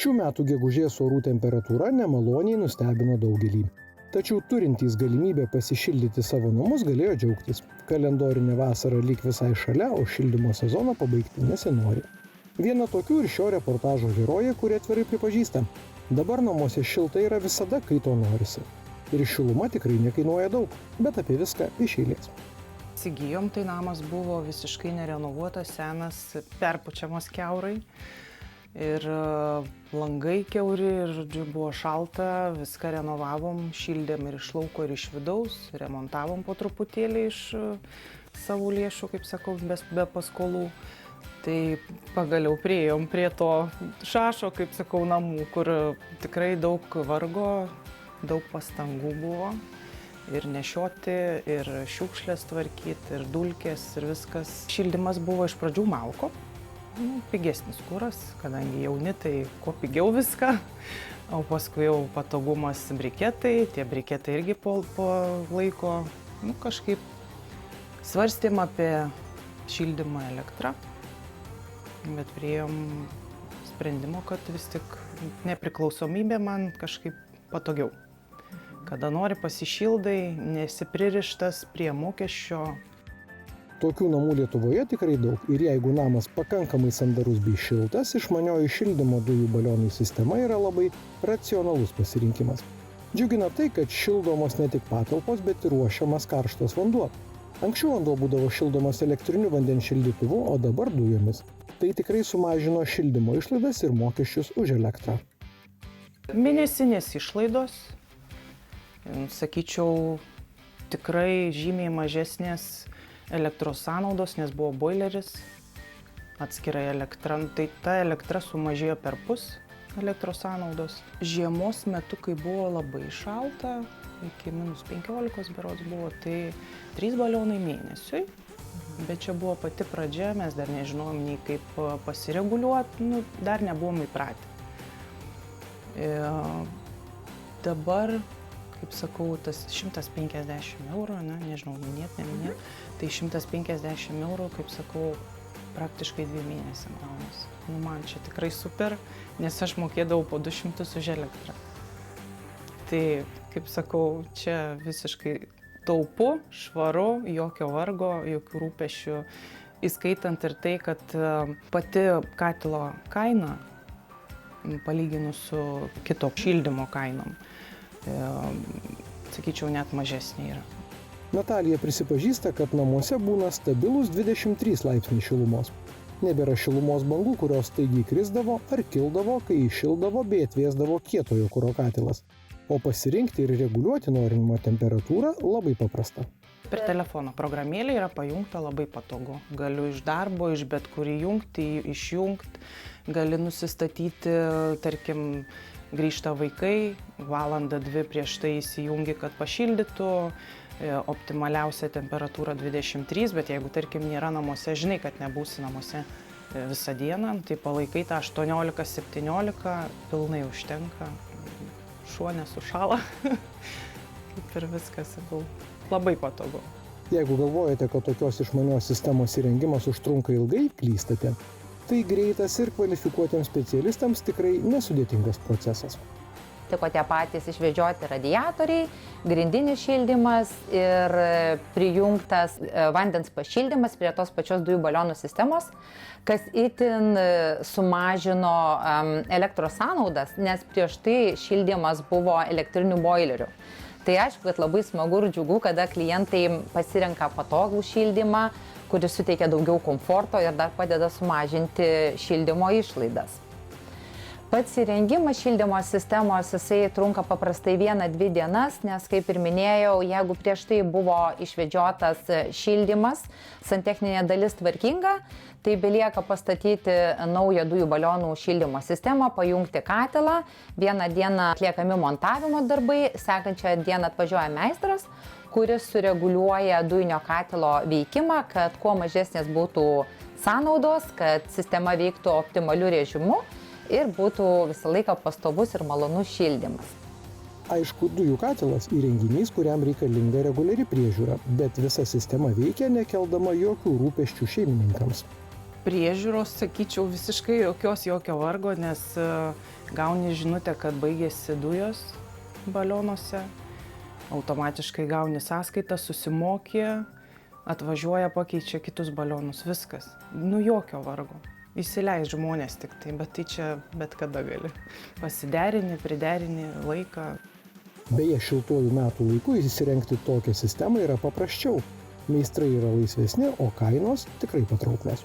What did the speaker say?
Šių metų gegužės orų temperatūra nemaloniai nustebino daugelį. Tačiau turintys galimybę pasišildyti savo namus galėjo džiaugtis. Kalendorinė vasara lyg visai šalia, o šildymo sezoną pabaigti nesinori. Viena tokių ir šio reportažo herojė, kuri atvirai pripažįsta. Dabar namuose šilta yra visada, kai to norisi. Ir šiluma tikrai nekainuoja daug, bet apie viską iš eilės. Įsigijom, tai namas buvo visiškai nerenovuotas, senas, perpučiamas kiaurai. Ir langai kiauri, ir žodžiu, buvo šalta, viską renovavom, šildėm ir iš lauko, ir iš vidaus, remontavom po truputėlį iš savo lėšų, kaip sakau, be paskolų. Tai pagaliau priėjom prie to šašo, kaip sakau, namų, kur tikrai daug vargo, daug pastangų buvo. Ir nešioti, ir šiukšlės tvarkyti, ir dulkės, ir viskas. Šildymas buvo iš pradžių malko. Pigesnis kuras, kadangi jauni, tai kuo pigiau viską, o paskui jau patogumas briketai, tie briketai irgi po laiko, kažkaip svarstėm apie šildymą elektrą, bet priėjom sprendimo, kad vis tik nepriklausomybė man kažkaip patogiau. Kada nori pasišildai, nesi pririštas prie mokesčio. Tokių namų Lietuvoje tikrai daug ir jeigu namas pakankamai sandarus bei šiltas, išmanioji šildymo dujų balionų sistema yra labai racionalus pasirinkimas. Džiugina tai, kad šildomos ne tik patalpos, bet ir ruošiamas karštas vanduo. Anksčiau vanduo būdavo šildomas elektriniu vandens šildytuvu, o dabar dujomis. Tai tikrai sumažino šildymo išlaidas ir mokesčius už elektrą. Mėnesinės išlaidos, sakyčiau, tikrai žymiai mažesnės elektros sąnaudos, nes buvo boileris, atskirai elektra, tai ta elektra sumažėjo perpus elektros sąnaudos. Žiemos metu, kai buvo labai šalta, iki -15 berods buvo, tai 3 balionai mėnesiui, bet čia buvo pati pradžia, mes dar nežinojom nei kaip pasireguliuoti, dar nebuvom įpratę. Dabar, kaip sakau, tas 150 eurų, nežinau, minėt, neminėt, tai 150 eurų, kaip sakau, praktiškai 2 mėnesiam gaunasi. Man čia tikrai super, nes aš mokėdavau po 200 už elektrą. Tai, kaip sakau, čia visiškai taupu, švaru, jokio vargo, jokių rūpesčių, įskaitant ir tai, kad pati katilo kaina, palyginus su kito šildymo kainom, sakyčiau, net mažesnė yra. Natalija prisipažįsta, kad namuose būna stabilus 23 laipsniai šilumos. Nebėra šilumos bangų, kurios staigiai krisdavo ar kildavo, kai įšildavo bei atvėsdavo kietojo kuro katilas. O pasirinkti ir reguliuoti norimą temperatūrą labai paprasta. Per telefono programėlę yra pajungta labai patogu. Galiu iš darbo, iš bet kur įjungti, išjungti, gali nusistatyti, tarkim, grįžta vaikai, valandą 2 prieš tai įsijungi, kad pašildytų, optimaliausia temperatūra 23, bet jeigu, tarkim, nėra namuose, žinai, kad nebūsi namuose visą dieną, tai palaikai tą 18-17, pilnai užtenka, šuo nesušala, kaip ir viskas, sakau, labai patogu. Jeigu galvojate, kad tokios išmanios sistemos įrengimas užtrunka ilgai, klystate. Tai greitas ir kvalifikuotiems specialistams tikrai nesudėtingas procesas. Tiko tie patys išvežioti radiatoriai, grindinis šildymas ir prijungtas vandens pašildymas prie tos pačios dujų balionų sistemos, kas itin sumažino elektros sąnaudas, nes prieš tai šildymas buvo elektrinių boilerių. Tai aišku, kad labai smagu ir džiugu, kada klientai pasirenka patogų šildymą, kuris suteikia daugiau komforto ir dar padeda sumažinti šildymo išlaidas. Pats įrengimas šildymo sistemos, jisai trunka paprastai 1-2 dienas, nes, kaip ir minėjau, jeigu prieš tai buvo išvedžiotas šildymas, santechninė dalis tvarkinga, tai belieka pastatyti naują dujų balionų šildymo sistemą, pajungti katilą, vieną dieną atliekami montavimo darbai, sekančią dieną atvažiuoja meistras, kuris sureguliuoja dujinio katilo veikimą, kad kuo mažesnės būtų sąnaudos, kad sistema veiktų optimaliu režimu ir būtų visą laiką pastovus ir malonus šildymas. Aišku, dujų katilas įrenginys, kuriam reikalinga reguliari priežiūra, bet visa sistema veikia, nekeldama jokių rūpesčių šeimininkams. priežiūros, sakyčiau, visiškai jokio vargo, nes gauni žinutę, kad baigėsi dujos balionuose, automatiškai gauni sąskaitą, susimokė, atvažiuoja, pakeičia kitus balionus, viskas. Nu, jokio vargo. Įsileis žmonės tik tai, bet tai čia bet kada gali. Pasiderini, priderini laiką. Beje, šiltuoju metų laiku įsirengti tokią sistemą yra paprasčiau. Meistrai yra laisvesni, o kainos tikrai patrauklios.